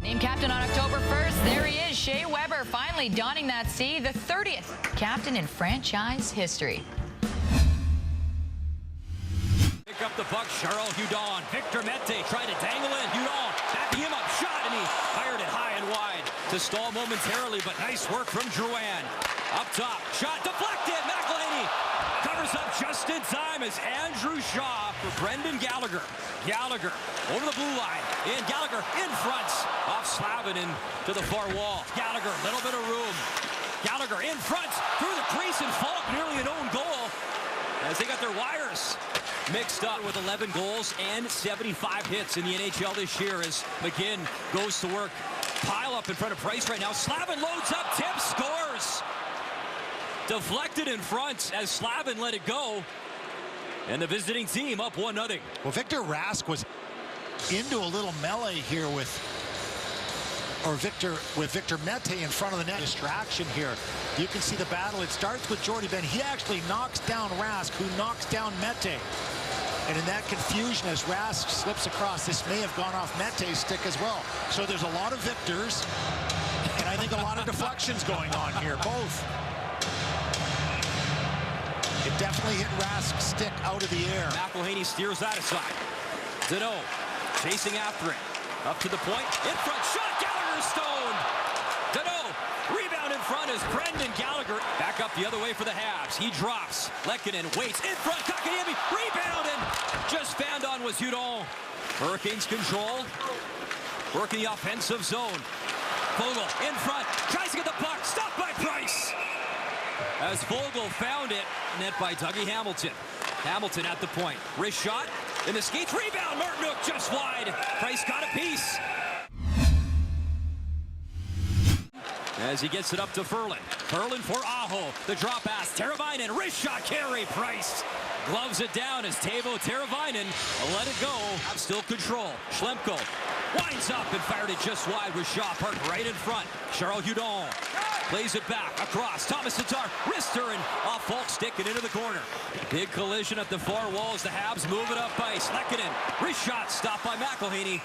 Named captain on October 1st, there he is, Shea Weber, finally donning that C, the 30th captain in franchise history. Pick up the puck, Charles Hudon. Victor Mete tried to dangle it. Hudon backing him up, shot, and he fired it high and wide to stall momentarily, but nice work from Drouin. Up top, shot deflected. McElhinney covers up just in time as Andrew Shaw for Brendan Gallagher. Gallagher over the blue line, and Gallagher in front off Slavin into the far wall. Gallagher, little bit of room. Gallagher in front through the crease and Falk nearly an own goal as they got their wires mixed up with 11 goals and 75 hits in the NHL this year as McGinn goes to work. Pile up in front of Price right now. Slavin loads up, tips, scores. Deflected in front as Slavin let it go. And the visiting team up 1-0. Well, Victor Rask was into a little melee here with Victor Mete in front of the net. Distraction here. You can see the battle. It starts with Jordie Benn. He actually knocks down Rask, who knocks down Mete. And in that confusion, as Rask slips across, this may have gone off Mete's stick as well. So there's a lot of Victors, and I think a lot of deflections going on here, both. It definitely hit Rask's stick out of the air. McElhinney steers that aside. Danault chasing after it. Up to the point. In front. Shot. Gallagher stoned. Danault. Rebound in front is Brendan Gallagher. Back up the other way for the Habs. He drops. Lehkonen waits. In front. Kotkaniemi. Rebound. And just found on was Hudon. Hurricanes control. Working the offensive zone. Vogel in front. Tries to get the puck. Stopped by Price. As Vogel found it, net by Dougie Hamilton. Hamilton at the point. Wrist shot in the skates. Rebound. Martinook just wide. Price got a piece. As he gets it up to Ferland. Ferland for Aho. The drop pass. Teravainen. Wrist shot. Carey. Price gloves it down as Teuvo Teravainen let it go. Still control. Schlemko winds up and fired it just wide with Shaw parked right in front. Charles Hudon plays it back across. Thomas Tatar, wrister, and off Falk stick and into the corner. Big collision at the far wall as the Habs move it up ice. Lehkonen, wrist shot stopped by McElhinney.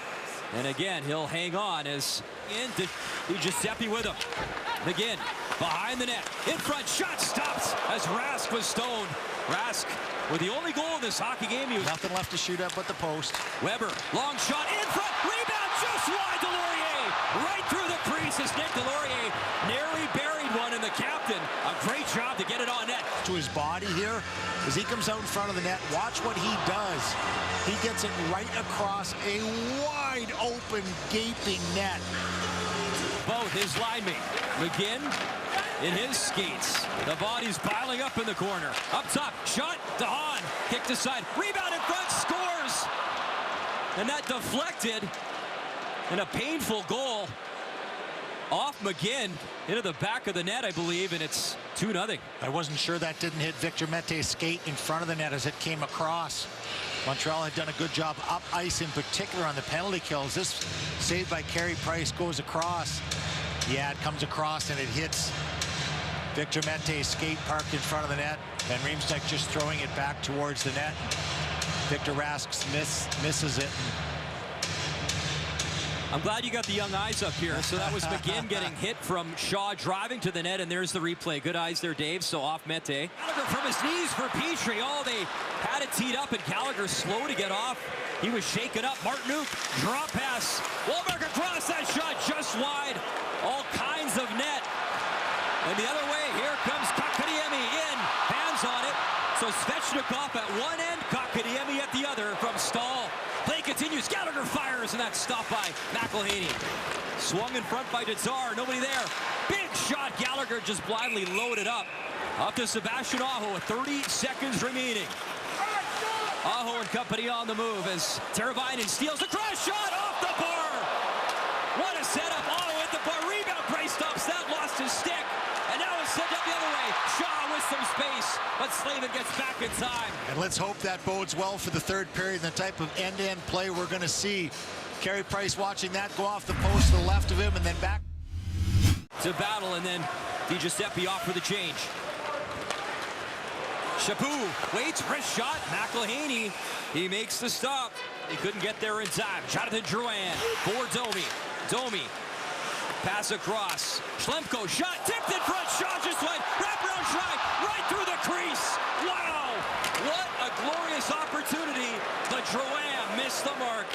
And again, he'll hang on as in Giuseppe with him. Again, behind the net. In front, shot stops as Rask was stoned. Rask with the only goal in this hockey game. Nothing left to shoot at but the post. Weber, long shot in front. Rebound just wide. Delorier right through the crease as Nick Delorier nearly buried one, and the captain a great job to get it on net. To his body here as he comes out in front of the net. Watch what he does. He gets it right across a wide open gaping net. Both his linemen. McGinn in his skates. The body's piling up in the corner. Up top, shot to Hahn. Kicked aside. Rebound in front, scores. And that deflected. And a painful goal off McGinn into the back of the net, I believe, and it's 2-0. I wasn't sure that didn't hit Victor Mete's skate in front of the net as it came across. Montreal had done a good job up ice, in particular on the penalty kills. This saved by Carey Price goes across. Yeah, it comes across and it hits Victor Mete's skate parked in front of the net. And Riemsdyk just throwing it back towards the net. Victor Rask misses it. I'm glad you got the young eyes up here. So that was McGinn getting hit from Shaw driving to the net, and there's the replay. Good eyes there, Dave. So off Mete. Gallagher from his knees for Petrie. Oh, they had it teed up, and Gallagher slow to get off. He was shaken up. Martinook, drop pass. Wahlberg across that shot just wide. All kinds of net. And the other way, here comes Kotkaniemi in. Hands on it. So Svechnikov at one end, Kotkaniemi at the other from Stahl. Play continues. Gallagher fires, and that's stopped by McElhinney. Swung in front by Tatar. Nobody there. Big shot. Gallagher just blindly loaded up. Up to Sebastian Aho with 30 seconds remaining. Aho and company on the move as Teravainen steals the cross shot off the bar. What a setup. Aho at the bar. Rebound. Price stops that. Lost his stick. And now it's sent up the other way. Shaw with some space, but Slavin gets back in time. And let's hope that bodes well for the third period and the type of end-to-end play we're going to see. Carey Price watching that go off the post to the left of him and then back to battle, and then DiGiuseppe off for the change. Chaput waits, wrist shot. McElhinney, he makes the stop. He couldn't get there in time. Jonathan Drouin for Domi. Domi. Pass across. Schlemko shot. Tipped in front. Shaw just went. Wraparound try. Right through the crease. Wow. What a glorious opportunity. But Drouin missed the mark.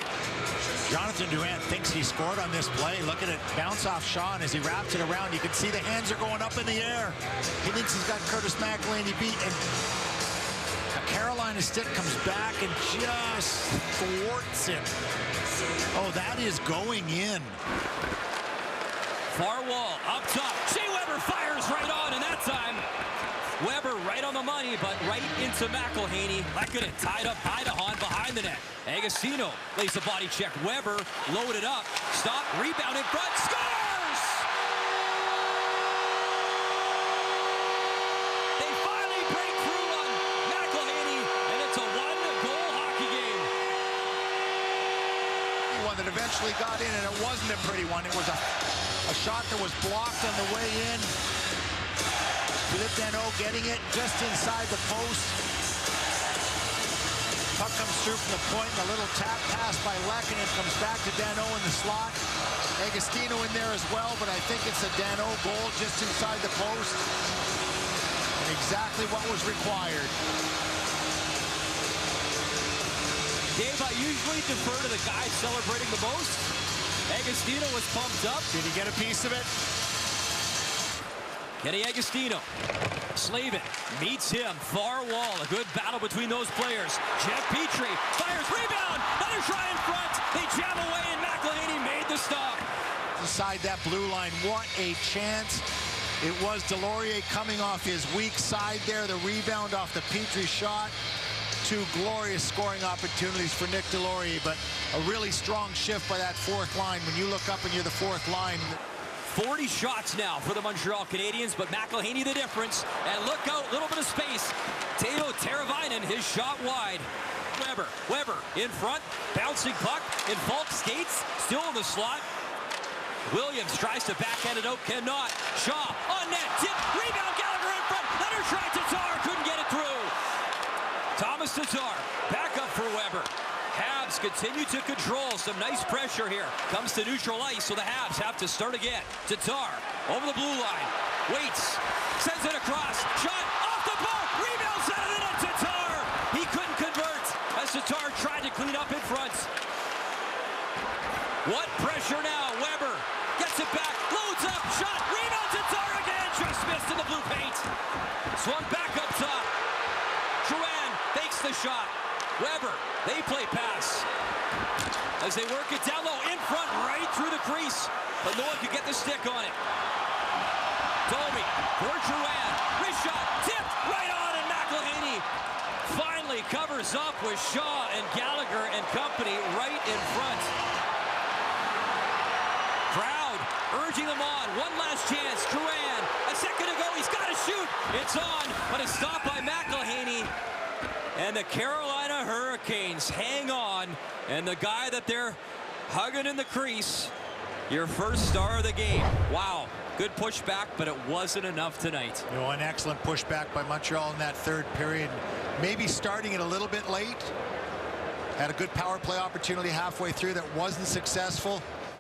Jonathan Drouin thinks he scored on this play. Look at it bounce off Shaw, and as he wraps it around, you can see the hands are going up in the air. He thinks he's got Curtis McElhinney beat, and a Carolina stick comes back and just thwarts it. Oh, that is going in. Far wall up top. Shea Weber fires right on, and that time Weber right on the money, but right into McElhinney. Lehkonen tied up Heidehan behind the net. Agostino lays a body check. Weber loaded up. Stop. Rebound in front. Scores! They finally break through on McElhinney, and it's a one-goal hockey game. One that eventually got in, and it wasn't a pretty one. It was a shot that was blocked on the way in. Philippe Danault getting it just inside the post. Puck comes through from the point, and a little tap pass by Lehkonen comes back to Danault in the slot. Agostino in there as well, but I think it's a Danault goal just inside the post. And exactly what was required. Dave, I usually defer to the guy celebrating the most. Agostino was pumped up. Did he get a piece of it? Kenny Agostino. Slavin meets him. Far wall. A good battle between those players. Jeff Petrie fires. Rebound. Another try in front. They jam away, and McElhinney made the stop. Inside that blue line. What a chance. It was Delorier coming off his weak side there. The rebound off the Petrie shot. Two glorious scoring opportunities for Nick Delorier, but a really strong shift by that fourth line. When you look up and you're the fourth line. 40 shots now for the Montreal Canadiens, but McElhinney the difference. And look out, little bit of space. Teuvo Teravainen, his shot wide. Weber in front, bouncing puck, and Falk skates, still in the slot. Williams tries to backhand it out, cannot. Shaw on net, tip, rebound, Gallagher in front. Leonard tried, Tatar couldn't get it through. Thomas Tatar, back up for Weber. Habs continue to control. Some nice pressure here. Comes to neutral ice, so the Habs have to start again. Tatar over the blue line. Waits. Sends it across. Shot off the ball. Rebounds out of the net. Tatar. He couldn't convert as Tatar tried to clean up in front. What pressure now? Weber gets it back. Loads up. Shot. Rebound. Tatar again. Just missed in the blue paint. Swung back up top. Drouin fakes the shot. Weber, they play pass. As they work it down low, in front, right through the crease. But no one could get the stick on it. Domi for Drouin. Wrist shot, tipped, right on, and McElhinney finally covers up with Shaw and Gallagher and company right in front. Crowd urging them on. One last chance. Drouin, a second ago, he's got to shoot. It's on, but it's stopped by McElhinney. And the Carolina Hurricanes hang on. And the guy that they're hugging in the crease, your first star of the game. Wow, good pushback, but it wasn't enough tonight. You know, an excellent pushback by Montreal in that third period. Maybe starting it a little bit late. Had a good power play opportunity halfway through that wasn't successful.